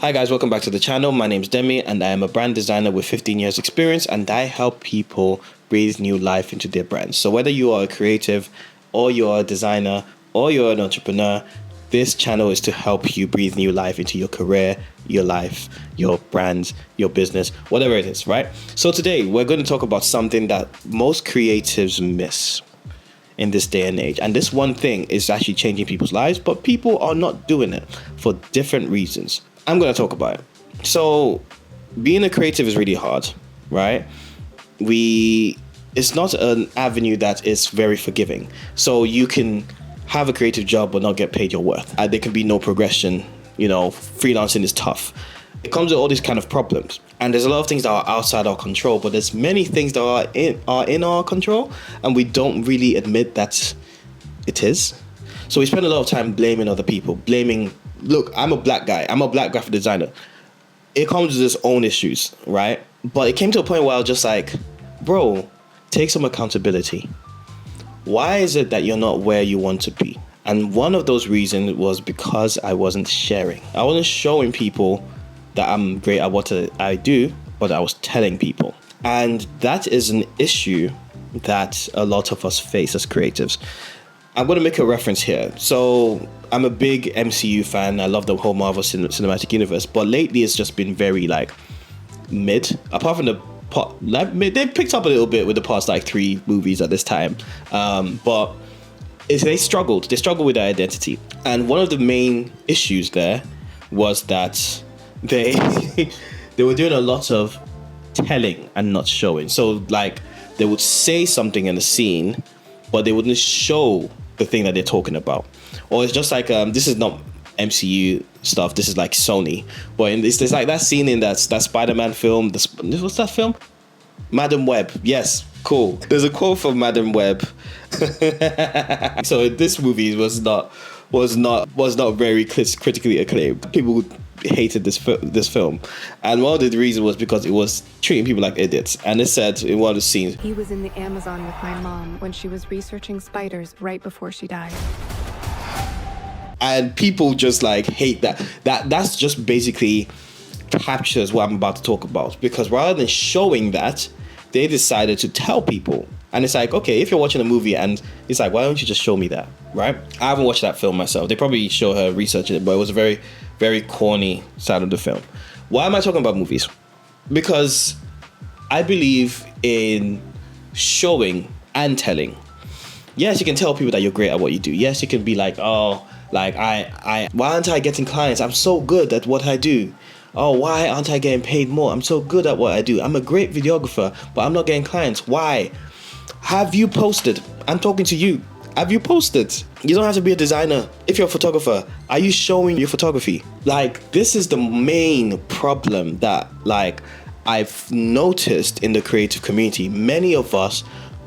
Hi guys, welcome back to the channel. My name is Demi and I am a brand designer with 15 years experience, and I help people breathe new life into their brands. So whether you are a creative or you're a designer or you're an entrepreneur, this channel is to help you breathe new life into your career, your life, your brand, your business, whatever it is, right? So today we're going to talk about something that most creatives miss in this day and age. And this one thing is actually changing people's lives, but people are not doing it for different reasons. I'm going to talk about it. So being a creative is really hard, right? It's not an avenue that is very forgiving. So you can have a creative job but not get paid your worth. There can be no progression. Freelancing is tough. It comes with all these kind of problems. And there's a lot of things that are outside our control, but there's many things that are in our control, and we don't really admit that it is. So we spend a lot of time blaming other people, look, I'm a black guy. I'm a black graphic designer. It comes with its own issues, right? But it came to a point where I was just like, bro, take some accountability. Why is it that you're not where you want to be? And one of those reasons was because I wasn't sharing. I wasn't showing people that I'm great at what I do, but I was telling people. And that is an issue that a lot of us face as creatives. I'm going to make a reference here. So I'm a big MCU fan. I love the whole Marvel Cinematic Universe. But lately it's just been very mid. Apart from they picked up a little bit with the past 3 movies at this time. But they struggled. They struggled with their identity. And one of the main issues there was that they were doing a lot of telling and not showing. So they would say something in the scene, but they wouldn't show the thing that they're talking about. Or it's just this is not MCU stuff, this is Sony. But there's that scene in that Spider-Man film, what's that film? Madam Web. Yes, cool. There's a quote from Madam Web. So this movie was not very critically acclaimed. People hated this film, and one of the reasons was because it was treating people like idiots. And it said in one of the scenes, he was in the Amazon with my mom when she was researching spiders right before she died. And people just hate that. That's just basically captures what I'm about to talk about, because rather than showing that, they decided to tell people. And it's okay, if you're watching a movie and it's why don't you just show me that, right? I haven't watched that film myself. They probably show her researching it, but it was a very, very corny side of the film. Why am I talking about movies? Because I believe in showing and telling. Yes, you can tell people that you're great at what you do. Yes, you can be why aren't I getting clients? I'm so good at what I do. Oh, why aren't I getting paid more? I'm so good at what I do. I'm a great videographer, but I'm not getting clients. Why? Have you posted? I'm talking to you. Have you posted? You don't have to be a designer. If you're a photographer, are you showing your photography? This is the main problem that I've noticed in the creative community. Many of us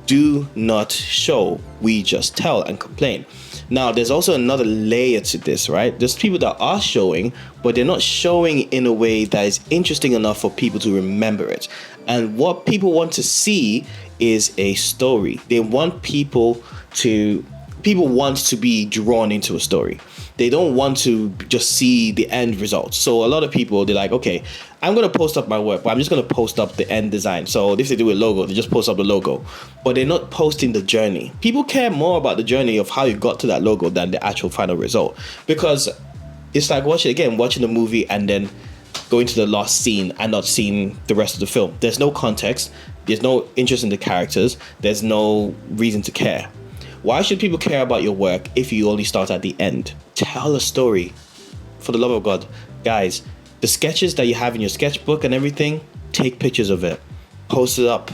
do not show. We just tell and complain. Now, there's also another layer to this, right? There's people that are showing, but they're not showing in a way that is interesting enough for people to remember it. And what people want to see is a story. They want people want to be drawn into a story. They don't want to just see the end result. So a lot of people, they're okay, I'm going to post up my work, but I'm just going to post up the end design. So if they do a logo, they just post up the logo, but they're not posting the journey. People care more about the journey of how you got to that logo than the actual final result, because it's watching the movie and then going to the last scene and not seeing the rest of the film. There's no context. There's no interest in the characters. There's no reason to care. Why should people care about your work if you only start at the end? Tell a story. For the love of God. Guys, the sketches that you have in your sketchbook and everything, take pictures of it. Post it up.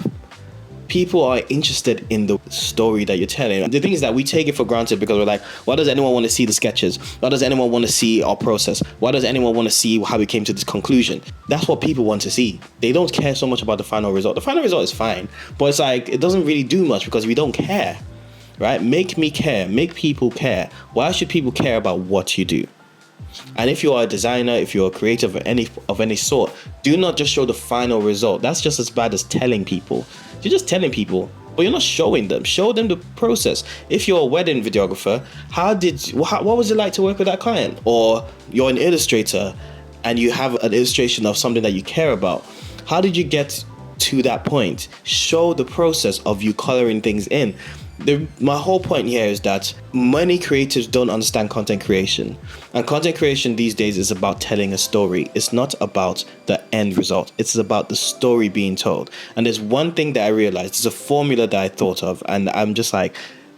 People are interested in the story that you're telling. The thing is that we take it for granted because we're why does anyone want to see the sketches? Why does anyone want to see our process? Why does anyone want to see how we came to this conclusion? That's what people want to see. They don't care so much about the final result. The final result is fine, but it's it doesn't really do much because we don't care. Right? Make me care. Make people care. Why should people care about what you do? And if you are a designer, if you're a creative of any sort, do not just show the final result. That's just as bad as telling people. You're just telling people, but you're not showing them. Show them the process. If you're a wedding videographer, what was it like to work with that client? Or you're an illustrator and you have an illustration of something that you care about. How did you get to that point? Show the process of you coloring things in. My whole point here is that many creatives don't understand content creation. And content creation these days is about telling a story. It's not about the end result. It's about the story being told. And there's one thing that I realized. There's a formula that I thought of. And I'm just like,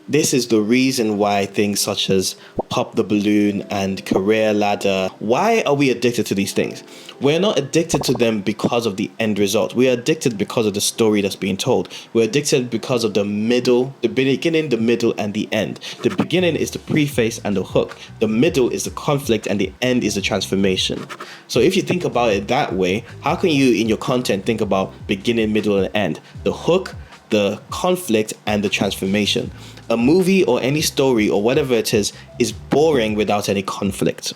this is the reason why things such as Pop the Balloon and Career Ladder, why are we addicted to these things? We're not addicted to them because of the end result. We are addicted because of the story that's being told. We're addicted because of the middle, the beginning, the middle, and the end. The beginning is the preface and the hook. The middle is the conflict, and the end is the transformation. So if you think about it that way, how can you in your content think about beginning, middle, and end? The hook, the conflict, and the transformation. A movie or any story or whatever it is boring without any conflict.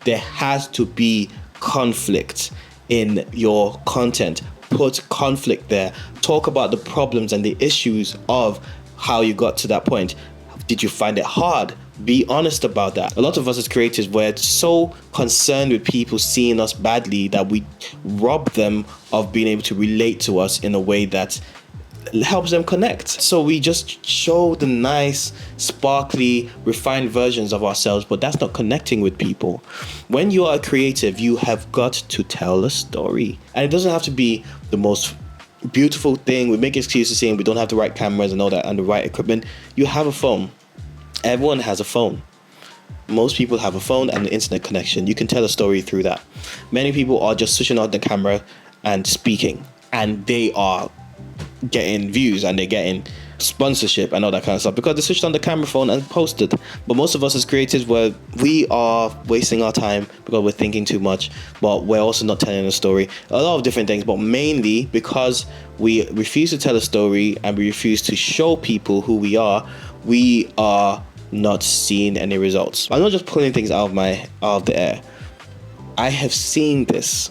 There has to be conflict in your content. Put conflict there. Talk about the problems and the issues of how you got to that point. Did you find it hard? Be honest about that. A lot of us as creators, we're so concerned with people seeing us badly that we rob them of being able to relate to us in a way that helps them connect. So we just show the nice, sparkly, refined versions of ourselves, but that's not connecting with people. When you are a creative, you have got to tell a story. And it doesn't have to be the most beautiful thing. We make excuses saying we don't have the right cameras and all that and the right equipment. You have a phone. Everyone has a phone. Most people have a phone and an internet connection. You can tell a story through that. Many people are just switching on the camera and speaking, and they are getting views and they're getting sponsorship and all that kind of stuff because they switched on the camera phone and posted. But most of us as creators, we are wasting our time because we're thinking too much, but we're also not telling a story. A lot of different things, but mainly because we refuse to tell a story and we refuse to show people who we are not seeing any results. I'm not just pulling things out of the air. I have seen this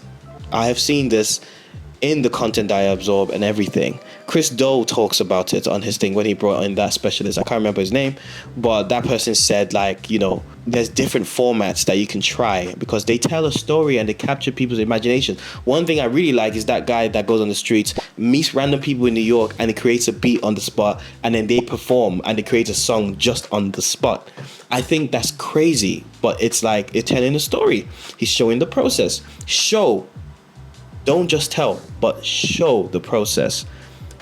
in the content I absorb and everything. Chris Do talks about it on his thing when he brought in that specialist. I can't remember his name, but that person said, like, you know, there's different formats that you can try because they tell a story and they capture people's imagination. One thing I really like is that guy that goes on the streets, meets random people in New York, and he creates a beat on the spot, and then they perform and they create a song just on the spot. I think that's crazy, but it's like it's telling a story. He's showing the process. Don't just tell, but show the process.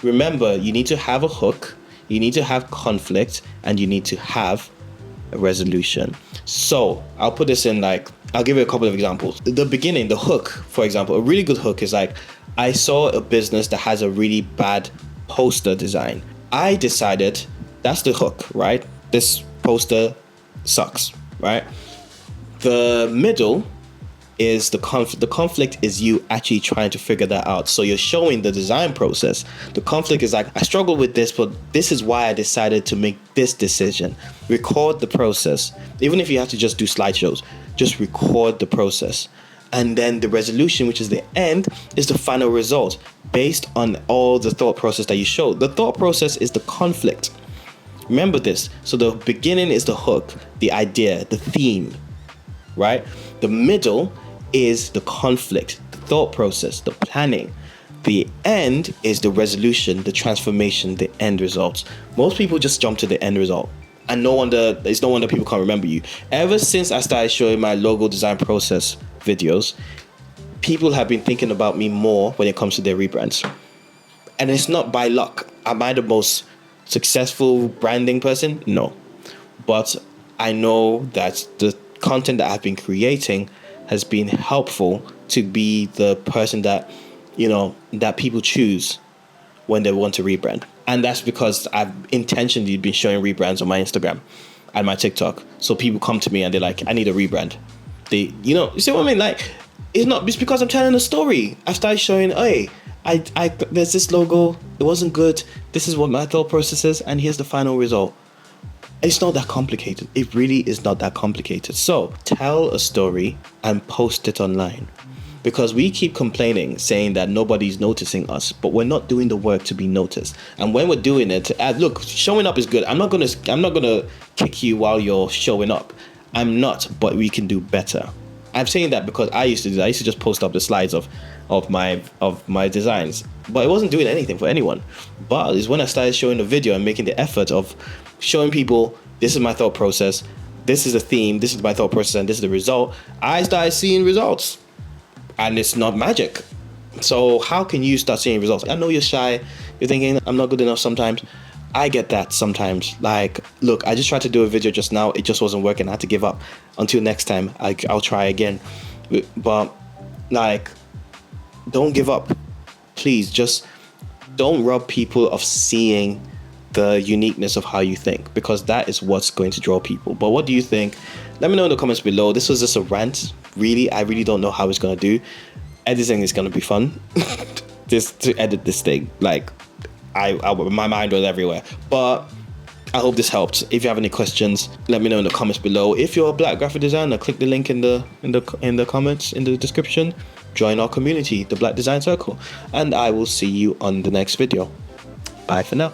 Remember, you need to have a hook, you need to have conflict, and you need to have a resolution. So I'll put this in, like, I'll give you a couple of examples. The beginning, the hook, for example, a really good hook is like, I saw a business that has a really bad poster design. I decided that's the hook, right? This poster sucks, right? The middle is the conflict is you actually trying to figure that out. So you're showing the design process. The conflict is like, I struggled with this, but this is why I decided to make this decision. Record the process. Even if you have to just do slideshows, just record the process. And then the resolution, which is the end, is the final result based on all the thought process that you showed. The thought process is the conflict. Remember this. So the beginning is the hook, the idea, the theme, right? The middle is the conflict, the thought process, the planning. The end is the resolution, the transformation, the end results. Most people just jump to the end result. And it's no wonder people can't remember you. Ever since I started showing my logo design process videos, people have been thinking about me more when it comes to their rebrands. And it's not by luck. Am I the most successful branding person? No. But I know that the content that I've been creating has been helpful to be the person that, you know, that people choose when they want to rebrand. And that's because I've intentionally been showing rebrands on my Instagram and my TikTok. So people come to me and they're like, I need a rebrand. You see what I mean? Like, it's because I'm telling a story. I started showing, hey, there's this logo, it wasn't good. This is what my thought process is, and here's the final result. It's not that complicated. It really is not that complicated. So tell a story and post it online, because we keep complaining, saying that nobody's noticing us, but we're not doing the work to be noticed. And when we're doing it, look, showing up is good. I'm not gonna kick you while you're showing up. I'm not, but we can do better. I'm saying that because I used to do that. I used to just post up the slides of my designs, but it wasn't doing anything for anyone. But it's when I started showing the video and making the effort of showing people, this is my thought process, this is the theme, this is my thought process, and this is the result. I started seeing results, and it's not magic. So how can you start seeing results? I know you're shy. You're thinking I'm not good enough sometimes. I get that sometimes. Like, look, I just tried to do a video just now. It just wasn't working. I had to give up. Until next time, I'll try again. But, like, don't give up. Please, just don't rob people of seeing the uniqueness of how you think, because that is what's going to draw people. But what do you think? Let me know in the comments below. This was just a rant. Really, I really don't know how it's going to do. Editing is going to be fun. Just to edit this thing. Like, my mind was everywhere, but I hope this helped. If you have any questions, let me know in the comments below. If you're a black graphic designer, click the link in the comments, in the description. Join our community, the Black Design Circle, and I will see you on the next video. Bye for now.